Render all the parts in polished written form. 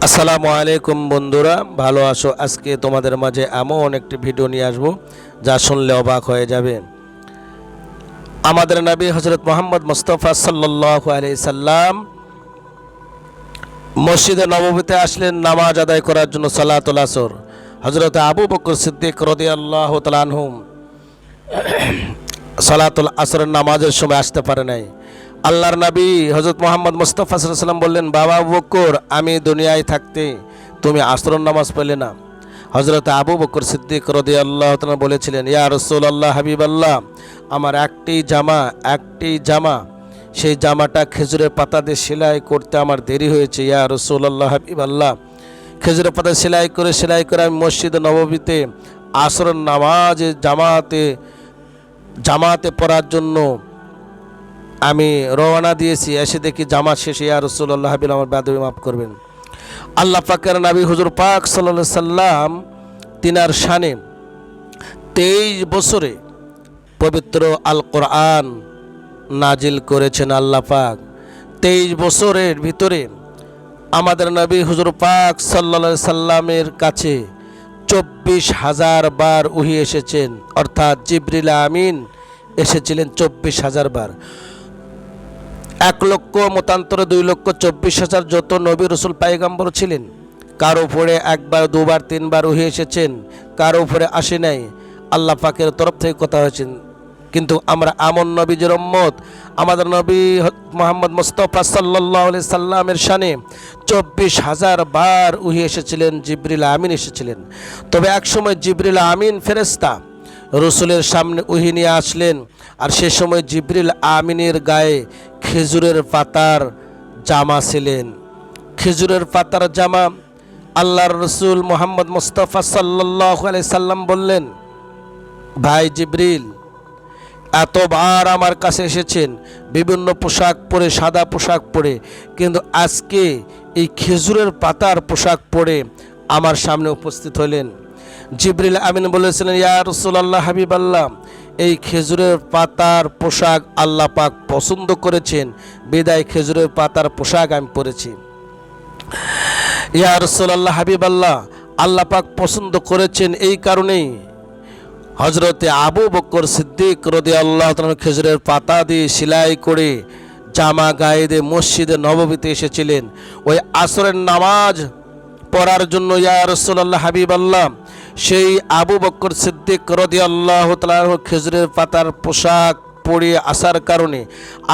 আসসালামু আলাইকুম বন্ধুরা, ভালো আছো? আজকে তোমাদের মাঝে এমন একটি ভিডিও নিয়ে আসবো যা শুনলে অবাক হয়ে যাবে। আমাদের নবী হযরত মুহাম্মদ মুস্তাফা সাল্লাল্লাহু আলাইহি সাল্লাম মসজিদে নববীতে আসলেন নামাজ আদায় করার জন্য, সালাতুল আসর। হযরত আবু বকর সিদ্দিক রাদিয়াল্লাহু তাআলা আনহু সালাতুল আসরের নামাজের সময় আসতে পারে নাই। আল্লাহর নবী হযরত মুহাম্মদ মুস্তাফা সাল্লাল্লাহু আলাইহি সাল্লাম বললেন, বাবা আবু বকর, আমি দুনিয়ায় থাকতে তুমি আসরের নামাজ পেলে না। হযরত আবু বকর সিদ্দিক রাদিয়াল্লাহু তাআলা বলেছিলেন, ইয়া রাসূলুল্লাহ, হাবিবাল্লাহ, আমার একটি জামা, সেই জামাটা খেজুরের পাতা দিয়ে সেলাই করতে আমার দেরি হয়েছে। ইয়া রাসূলুল্লাহ, হাবিবাল্লাহ, খেজুরের পাতা সেলাই করে আমি মসজিদে নববীতে আসরের নামাজে জামাতে পড়ার জন্য আমি রওনা দিয়েছি। এসে দেখি জামাত শেষে। ইয়া রাসূলুল্লাহ, হাবিবাল্লাহ, আমার বেয়াদবি মাফ করবেন। আল্লাহ পাকের নবী হুজুর পাক সাল্লাল্লাহু আলাইহি সাল্লাম তিনার শানে 23 বছরে পবিত্র আল কোরআন নাজিল করেছেন আল্লাহ পাক। 23 বছরের ভিতরে আমাদের নবী হুজুর পাক সাল্লাল্লাহু আলাইহি সাল্লামের কাছে 24,000 বার ওহী এসেছেন, অর্থাৎ জিবরিল আমিন এসেছিলেন 24,000 বার। 1 লক্ষ মতান্তরে 2 লক্ষ 24,000 যত নবী রসুল পায়গাম্বর ছিলেন, কারো উপরে 1 বার 2 বার 3 বার ওহী এসেছেন, কারো উপরে আসে নাই। আল্লাহ পাকের তরফ থেকে কথা হয়েছেন। কিন্তু আমরা এমন নবীর উম্মত, আমাদের নবী মুহাম্মদ মুস্তাফা সাল্লাল্লাহু আলাইহি সাল্লামের শানে 24,000 বার ওহী এসেছিলেন, জিবরিল আমিন এসেছিলেন। তবে এক সময় জিবরিল আমিন ফেরেশতা রসুলের সামনে ওহী নিয়ে আসলেন, আর সে সময় জিবরিল আমিনের গায়ে খেজুরের পাতার জামা ছিলেন। খেজুরের পাতার জামা। আল্লাহর রসুল মুহাম্মদ মুস্তাফা সাল্লাল্লাহু আলাইহি সাল্লাম বললেন, ভাই জিবরিল, এতবার আমার কাছে এসেছেন বিভিন্ন পোশাক পরে, সাদা পোশাক পরে, কিন্তু আজকে এই খেজুরের পাতার পোশাক পরে আমার সামনে উপস্থিত হলেন। জিবরিল আমিন বলেছিলেন, ইয়া রাসূলুল্লাহ, হাবিবাল্লাহ, এই খেজুরের পাতার পোশাক আল্লাহ পাক পছন্দ করেছেন, বিদায় খেজুরের পাতার পোশাক আমি পরেছি। ইয়া রাসূলুল্লাহ, হাবিবাল্লাহ, আল্লাহ পাক পছন্দ করেছেন এই কারণেই হযরতে আবু বকর সিদ্দিক রাদিয়াল্লাহু তাআলা খেজুরের পাতা দিয়ে সেলাই করে জামা গায়ে দিয়ে মসজিদে নববীতে এসেছিলেন ওই আসরের নামাজ পড়ার জন্য। ইয়া রাসূলুল্লাহ, হাবিবাল্লাহ, সেই আবু বকর সিদ্দিক রাদিয়াল্লাহু তাআলা খেজুরের পাতার পোশাক পরে আসার কারণে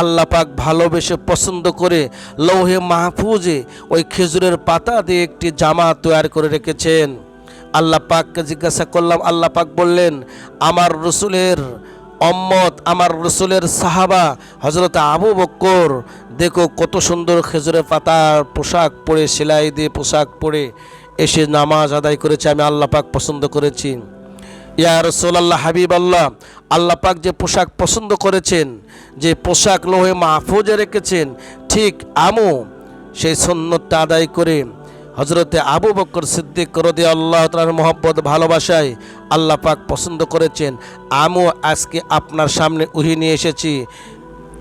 আল্লাহ পাক ভালোবেসে পছন্দ করে লৌহে মাহফুজে ওই খেজুরের পাতা দিয়ে একটি জামা তৈরি করে রেখেছেন। আল্লাহ পাককে জিজ্ঞাসা করলাম, আল্লাহ পাক বললেন, আমার রসুলের উম্মত, আমার রসুলের সাহাবা হযরত আবু বকর, দেখো কত সুন্দর খেজুরের পাতার পোশাক পরে, সেলাই দিয়ে পোশাক পরে এসে নামাজ আদায় করেছে, আমি আল্লাহ পাক পছন্দ করেছি। ইয়া রাসূলুল্লাহ, হাবিবাল্লাহ, আল্লাহ পাক যে পোশাক পছন্দ করেছেন, যে পোশাক লৌহে মাহফুজে রেখেছেন, ঠিক আমও সেই সুন্নতটা আদায় করে হযরতে আবু বকর সিদ্দিক রাদিয়াল্লাহু তাআলার মহব্বত, ভালোবাসায় আল্লাহ পাক পছন্দ করেছেন। আমিও আজকে আপনার সামনে ওহী নিয়ে এসেছি,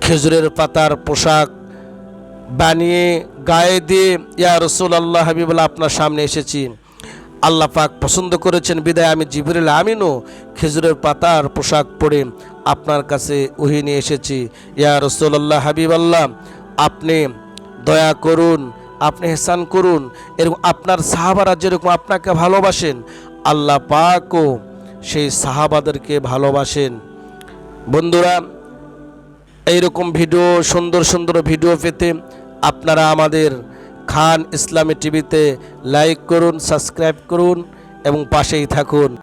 খেজুরের পাতার পোশাক বানিয়ে গায়ে দিয়ে, ইয়া রাসূলুল্লাহ, হাবিবাল্লাহ, আপনার সামনে এসেছি। আল্লাহ পাক পছন্দ করেছেন বিদায় আমি জিবরিল আমিনও খেজুরের পাতার পোশাক পরে আপনার কাছে ওহী নিয়ে এসেছি। ইয়া রাসূলুল্লাহ, হাবিবাল্লাহ, আপনি দয়া করুন, আপনি ইহসান করুন। এরকম আপনার সাহাবারা যেরকম আপনাকে ভালোবাসেন, আল্লাহ পাকও সেই সাহাবাদেরকে ভালোবাসেন। বন্ধুরা, এইরকম ভিডিও, সুন্দর সুন্দর ভিডিও পেতে আপনারা আমাদের খান ইসলামী টিভিতে লাইক করুন, সাবস্ক্রাইব করুন এবং পাশেই থাকুন।